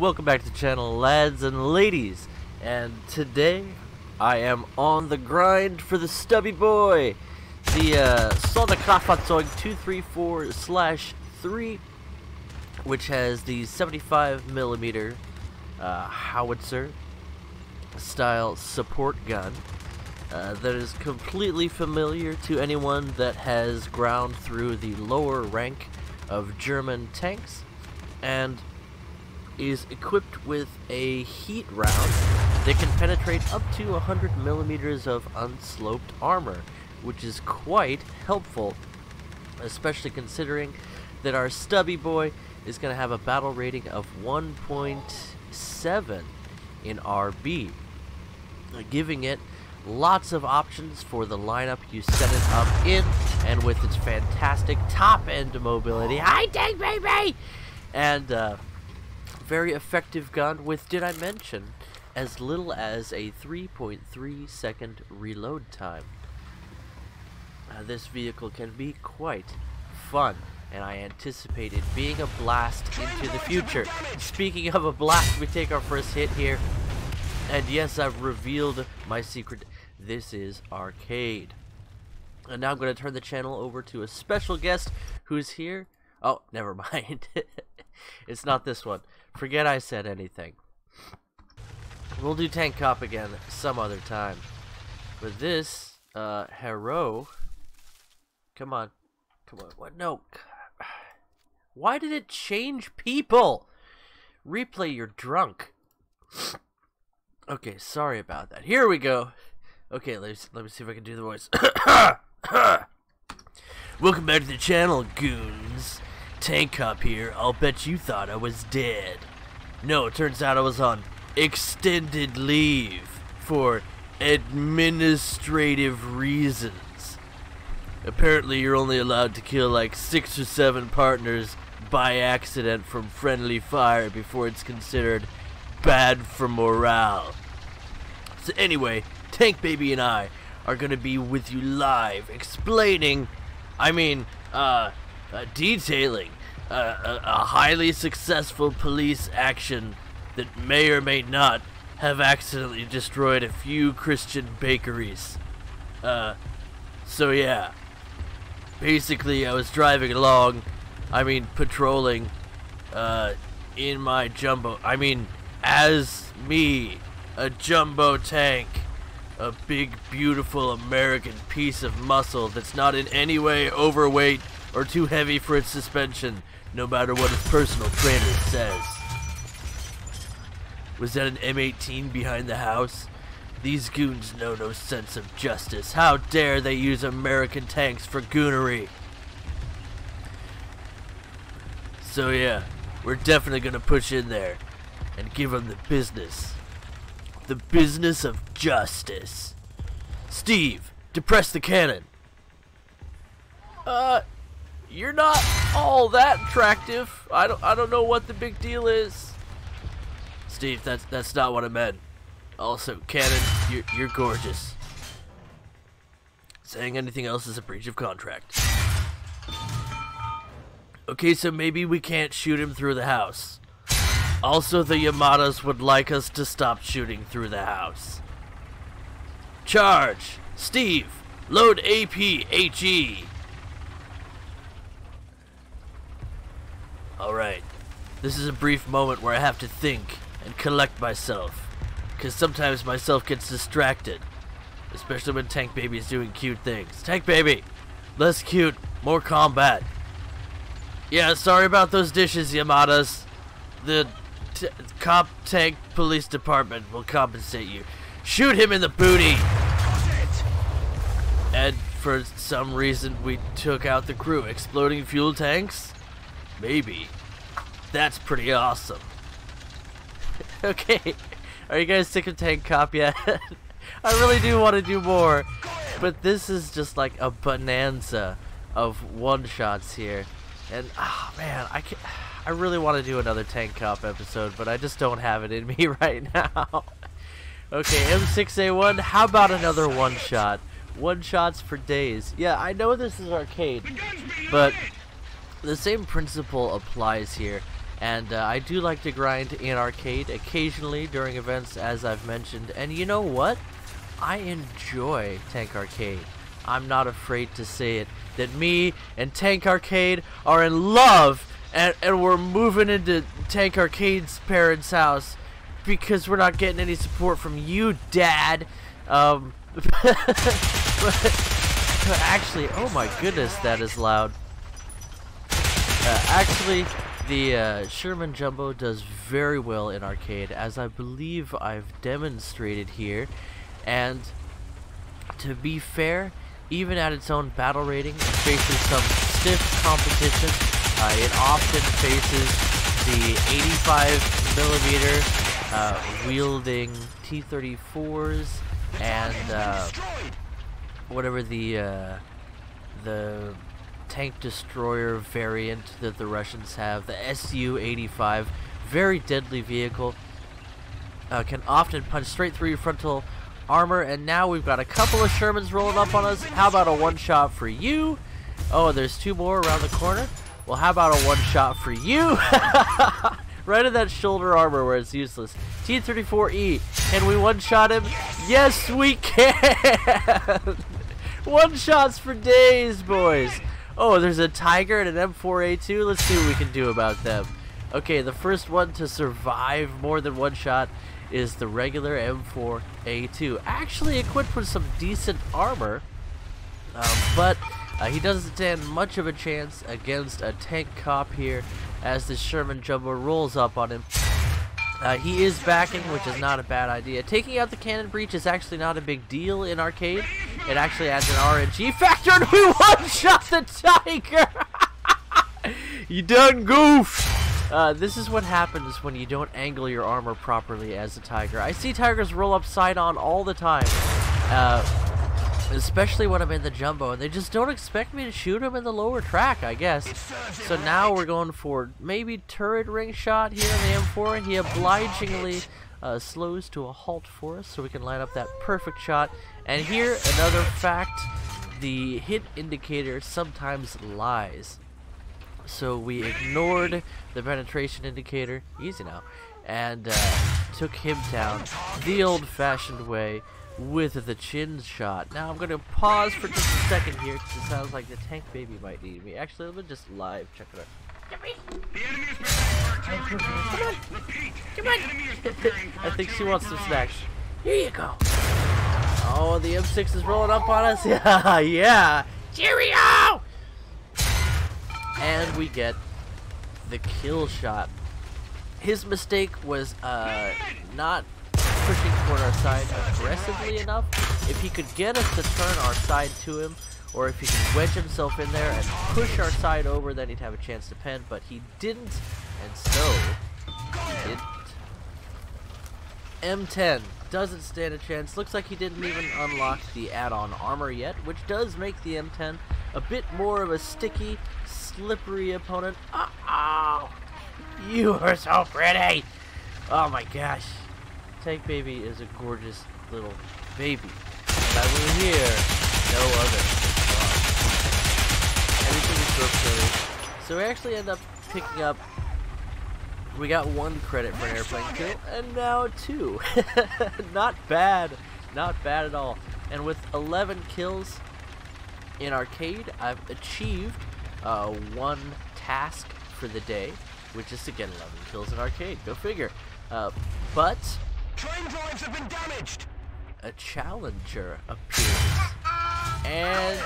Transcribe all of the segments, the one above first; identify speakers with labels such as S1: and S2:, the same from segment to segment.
S1: welcome back to the channel, lads and ladies. And today I am on the grind for the Stubby boy, the Sdkfz 234/3, which has the 75mm howitzer style support gun that is completely familiar to anyone that has ground through the lower rank of German tanks, and is equipped with a heat round that can penetrate up to 100mm of unsloped armor, which is quite helpful, especially considering that our Stubby boy is going to have a battle rating of 1.7 in RB, giving it lots of options for the lineup you set it up in, and with its fantastic top-end mobility, hi tank baby, and very effective gun with, did I mention, as little as a 3.3 second reload time. This vehicle can be quite fun, and I anticipate it being a blast into the future. Speaking of a blast, we take our first hit here, and yes, I've revealed my secret. This is Arcade. And now I'm going to turn the channel over to a special guest who's here. Oh, never mind. It's not this one. Forget I said anything. We'll do Tank Cop again some other time. But this, hero... Come on. Come on. What? No. Why did it change people? Replay, you're drunk. Okay, sorry about that. Here we go. Okay, let me see if I can do the voice. Welcome back to the channel, goons. Tank Cop here. I'll bet you thought I was dead. No, it turns out I was on extended leave for administrative reasons. Apparently you're only allowed to kill like 6 or 7 partners by accident from friendly fire before it's considered bad for morale. So anyway, Tank Baby and I are gonna be with you live, explaining, detailing a highly successful police action that may or may not have accidentally destroyed a few Christian bakeries. So yeah, basically I was driving along, patrolling, in my jumbo, as me, a jumbo tank, a big beautiful American piece of muscle that's not in any way overweight or too heavy for its suspension, no matter what his personal trainer says. Was that an M18 behind the house? These goons know no sense of justice. How dare they use American tanks for goonery? So yeah, we're definitely gonna push in there and give them the business. The business of justice. Steve, depress the cannon. You're not all that attractive. I don't know what the big deal is. Steve, that's not what I meant. Also, Cannon, you're gorgeous. Saying anything else is a breach of contract. Okay, so maybe we can't shoot him through the house. Also, the Yamadas would like us to stop shooting through the house. Charge! Steve, load APHE. Alright, this is a brief moment where I have to think and collect myself, because sometimes myself gets distracted, especially when Tank Baby is doing cute things. Tank Baby, less cute, more combat. Yeah, sorry about those dishes, Yamadas. The cop tank police department will compensate you. Shoot him in the booty. And for some reason we took out the crew. Exploding fuel tanks? Maybe. That's pretty awesome. Okay, are you guys sick of Tank Cop yet? I really do want to do more, but this is just like a bonanza of one-shots here. And, oh man, I really want to do another Tank Cop episode, but I just don't have it in me right now. Okay, M6A1, how about another one-shot? One-shots for days. Yeah, I know this is Arcade, but the same principle applies here, And I do like to grind in arcade occasionally during events, as I've mentioned. And you know what? I enjoy Tank Arcade. I'm not afraid to say it, that me and Tank Arcade are in love, and we're moving into Tank Arcade's parents' house because we're not getting any support from you, Dad. Actually, oh my goodness, that is loud. Actually, the Sherman Jumbo does very well in arcade, as I believe I've demonstrated here. And to be fair, even at its own battle rating, it faces some stiff competition. It often faces the 85mm wielding T-34s and whatever the tank destroyer variant that the Russians have, the Su-85, very deadly vehicle, can often punch straight through your frontal armor. And now we've got a couple of Shermans rolling up on us. How about a one-shot for you? Oh, there's two more around the corner. Well, how about a one-shot for you? Right in that shoulder armor where it's useless. T-34E, can we one-shot him? Yes, we can! One-shots for days, boys. Oh, there's a Tiger and an M4A2. Let's see what we can do about them. Okay, the first one to survive more than one shot is the regular M4A2. Actually equipped with some decent armor, but he doesn't stand much of a chance against a tank cop here as the Sherman Jumbo rolls up on him. He is backing, which is not a bad idea. Taking out the cannon breach is actually not a big deal in arcade. It actually adds an RNG factor, and we one-shot the Tiger! You done goofed! This is what happens when you don't angle your armor properly as a Tiger. I see Tigers roll up side-on all the time, especially when I'm in the Jumbo, and they just don't expect me to shoot them in the lower track, I guess. So now we're going for maybe turret ring shot here in the M4, and he obligingly slows to a halt for us so we can line up that perfect shot. And here, another fact, the hit indicator sometimes lies. So we ignored the penetration indicator, easy now, and took him down the old-fashioned way with the chin shot. Now I'm going to pause for just a second here because it sounds like the tank baby might need me. Actually, let me just live check it out. Come on! I think she wants some snacks. Here you go. Oh, the M6 is rolling up on us. Yeah, yeah. Cheerio! And we get the kill shot. His mistake was not pushing toward our side aggressively enough. If he could get us to turn our side to him, or if he could wedge himself in there and push our side over, then he'd have a chance to pen, but he didn't, and so he didn't. M10 doesn't stand a chance. Looks like he didn't even unlock the add-on armor yet, which does make the M10 a bit more of a sticky, slippery opponent. Oh, you are so pretty. Oh my gosh. Tank Baby is a gorgeous little baby. And I will hear no other. Everything is so silly. So we actually end up picking up, we got 1 credit for an airplane kill, and now 2. Not bad. Not bad at all. And with 11 kills in arcade, I've achieved 1 task for the day, which is to get 11 kills in arcade. Go figure. But
S2: train drives have been damaged.
S1: A challenger appears, and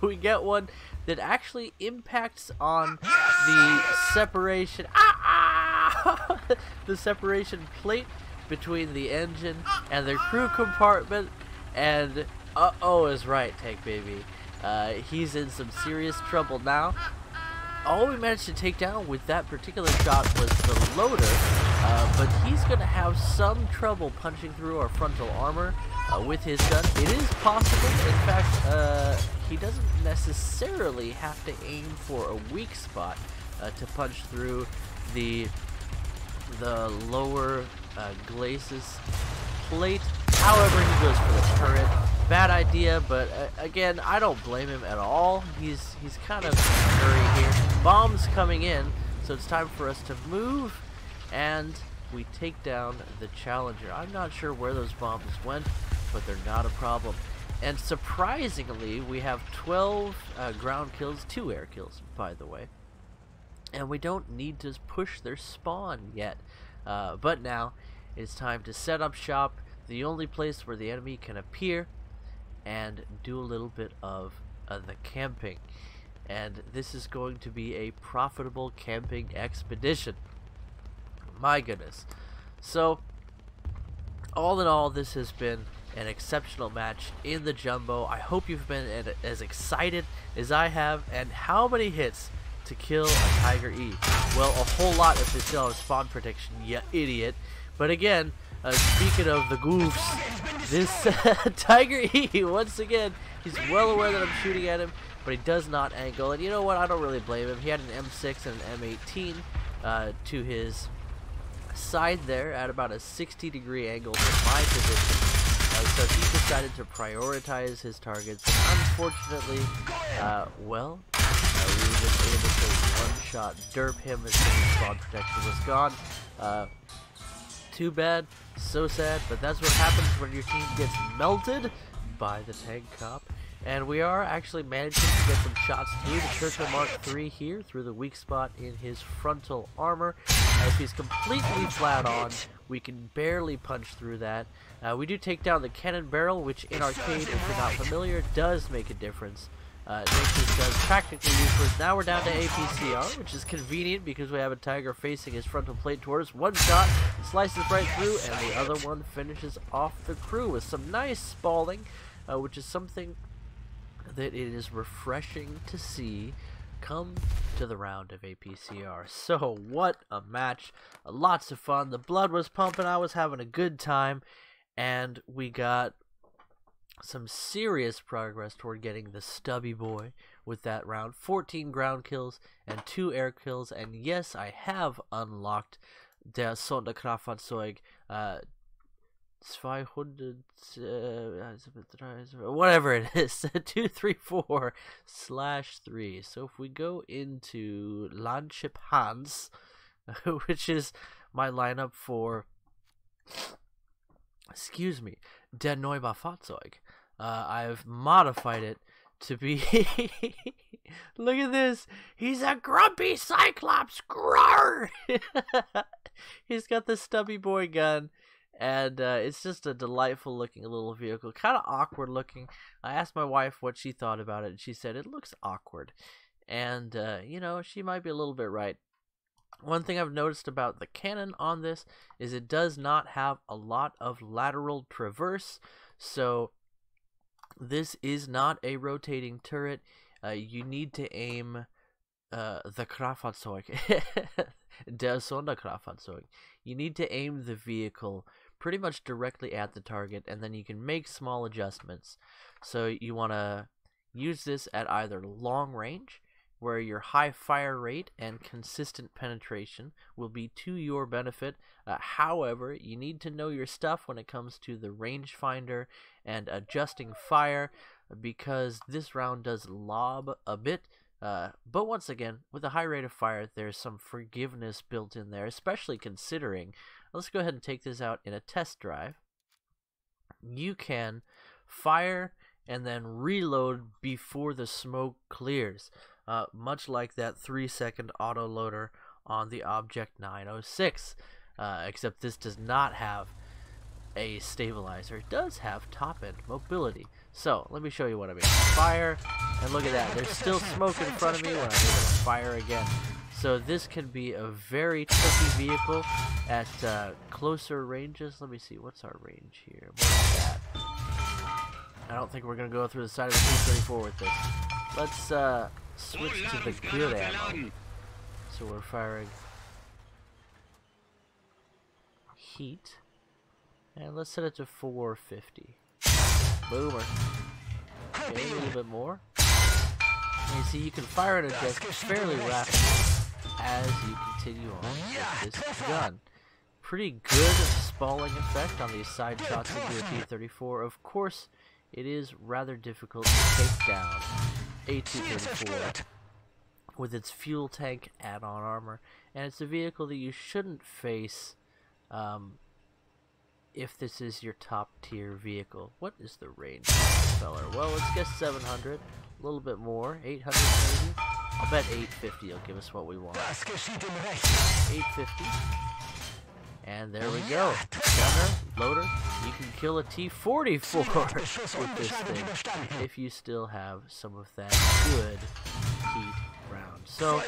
S1: we get one that actually impacts on the separation. The separation plate between the engine and the crew compartment, and uh-oh is right, Tank Baby. He's in some serious trouble now. All we managed to take down with that particular shot was the loader, but he's going to have some trouble punching through our frontal armor with his gun. It is possible. In fact, he doesn't necessarily have to aim for a weak spot to punch through the lower glacis plate. However, he goes for the turret. Bad idea, but again, I don't blame him at all. He's kind of in a hurry here. Bombs coming in, So it's time for us to move, and we take down the Challenger. I'm not sure where those bombs went, but they're not a problem. And surprisingly, we have 12 ground kills, 2 air kills, by the way. And we don't need to push their spawn yet. But now, it's time to set up shop, the only place where the enemy can appear, and do a little bit of the camping. And this is going to be a profitable camping expedition. My goodness. So, all in all, this has been an exceptional match in the Jumbo. I hope you've been as excited as I have. And how many hits to kill a Tiger E? Well, a whole lot if they still have spawn protection, you idiot. But again, speaking of the goofs, this Tiger E, once again, he's well aware that I'm shooting at him, but he does not angle. And you know what? I don't really blame him. He had an M6 and an M18 to his side there at about a 60-degree angle from my position. So he decided to prioritize his targets. And unfortunately, we were just able to one-shot derp him as soon as spawn protection was gone. Too bad, so sad, but that's what happens when your team gets melted by the tank cop. And we are actually managing to get some shots through the Churchill Mark III here, through the weak spot in his frontal armor. If he's completely flat on, we can barely punch through that. We do take down the cannon barrel, which in arcade, if you're not familiar, does make a difference. It makes this gun practically useless. Now we're down to APCR, which is convenient because we have a Tiger facing his frontal plate towards us. One shot slices right through, and the other one finishes off the crew with some nice spalling, which is something that it is refreshing to see come to the round of APCR. So what a match. Lots of fun. The blood was pumping. I was having a good time. And we got some serious progress toward getting the Stubby boy with that round. 14 ground kills and 2 air kills. And yes, I have unlocked der Sdkfz 200, whatever it is, 234/3. So if we go into Landship Hans, which is my lineup for, excuse me, der Neubaufahrzeuge, I've modified it to be, look at this, he's a grumpy Cyclops, grrr! He's got the Stubby boy gun. And it's just a delightful looking little vehicle, kind of awkward looking. I asked my wife what she thought about it, and she said it looks awkward. And, you know, she might be a little bit right. One thing I've noticed about the cannon on this is it does not have a lot of lateral traverse. So this is not a rotating turret. You need to aim the Kraftfahrzeug, der Sonderkraftfahrzeug. You need to aim the vehicle pretty much directly at the target, and then you can make small adjustments. So you want to use this at either long range, where your high fire rate and consistent penetration will be to your benefit. However, you need to know your stuff when it comes to the rangefinder and adjusting fire, because this round does lob a bit. But once again, with a high rate of fire, there's some forgiveness built in there, especially considering, let's go ahead and take this out in a test drive. You can fire and then reload before the smoke clears, much like that 3-second auto loader on the Object 906, except this does not have a stabilizer. It does have top-end mobility. So let me show you what I mean. Fire, and look at that, there's still smoke in front of me when I'm able to fire again. So this can be a very tricky vehicle at closer ranges. Let me see, what's our range here? What is that? I don't think we're gonna go through the side of the T-34 with this. Let's switch to the good ammo. So we're firing heat, and let's set it to 450. Boomer. Okay, a little bit more. And you see, you can fire and adjust fairly rapidly as you continue on with this gun. Pretty good spalling effect on these side shots into a T-34. Of course, it is rather difficult to take down a T-34 with its fuel tank add-on armor, and it's a vehicle that you shouldn't face if this is your top tier vehicle. What is the range of this feller? Well, let's guess 700, a little bit more, 800 maybe. I'll bet 850 will give us what we want. 850. And there we go. Gunner, loader, you can kill a T-44 with this thing if you still have some of that good heat rounds. So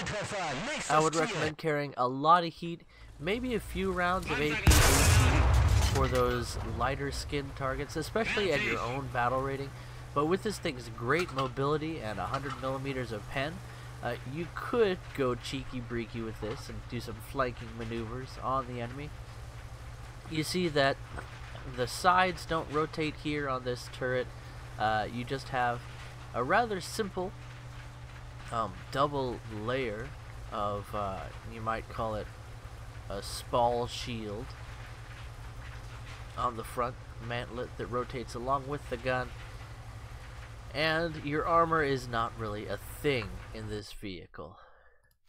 S1: I would recommend carrying a lot of heat, maybe a few rounds of AP for those lighter skin targets, especially at your own battle rating. But with this thing's great mobility and 100 millimeters of pen, you could go cheeky-breaky with this and do some flanking maneuvers on the enemy. You see that the sides don't rotate here on this turret. You just have a rather simple double layer of, you might call it a spall shield on the front mantlet that rotates along with the gun. And your armor is not really a thing in this vehicle.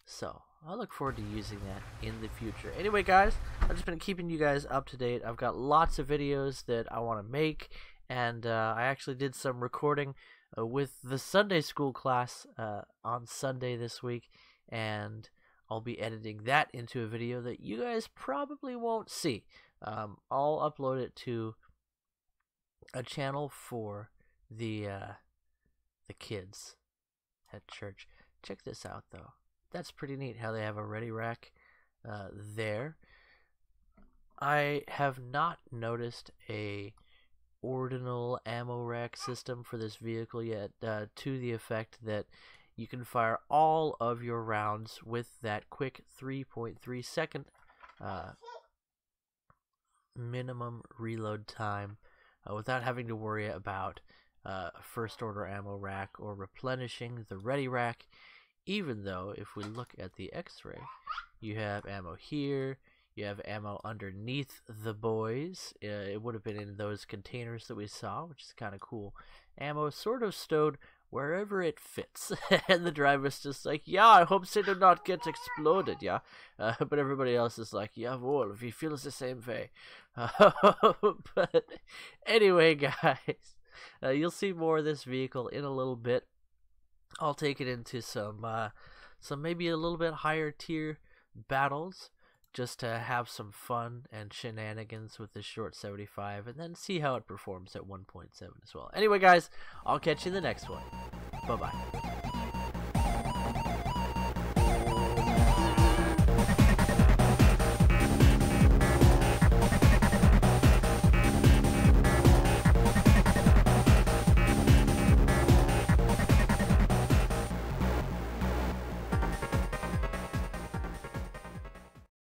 S1: So I look forward to using that in the future. Anyway, guys, I've just been keeping you guys up to date. I've got lots of videos that I want to make, and I actually did some recording with the Sunday school class on Sunday this week, and I'll be editing that into a video that you guys probably won't see. I'll upload it to a channel for the kids at church. Check this out, though. That's pretty neat how they have a ready rack there. I have not noticed a ordinal ammo rack system for this vehicle yet, to the effect that you can fire all of your rounds with that quick 3.3 second minimum reload time without having to worry about first order ammo rack or replenishing the ready rack. Even though if we look at the X-ray, you have ammo here, you have ammo underneath the boys. It would have been in those containers that we saw, which is kind of cool. Ammo sort of stowed wherever it fits. And the driver's just like, yeah, I hope they do not get exploded, yeah. But everybody else is like, jawohl, we feel the same way. But anyway, guys, you'll see more of this vehicle in a little bit. I'll take it into some maybe a little bit higher tier battles, just to have some fun and shenanigans with this short 75, and then see how it performs at 1.7 as well. Anyway, guys, I'll catch you in the next one. Bye-bye.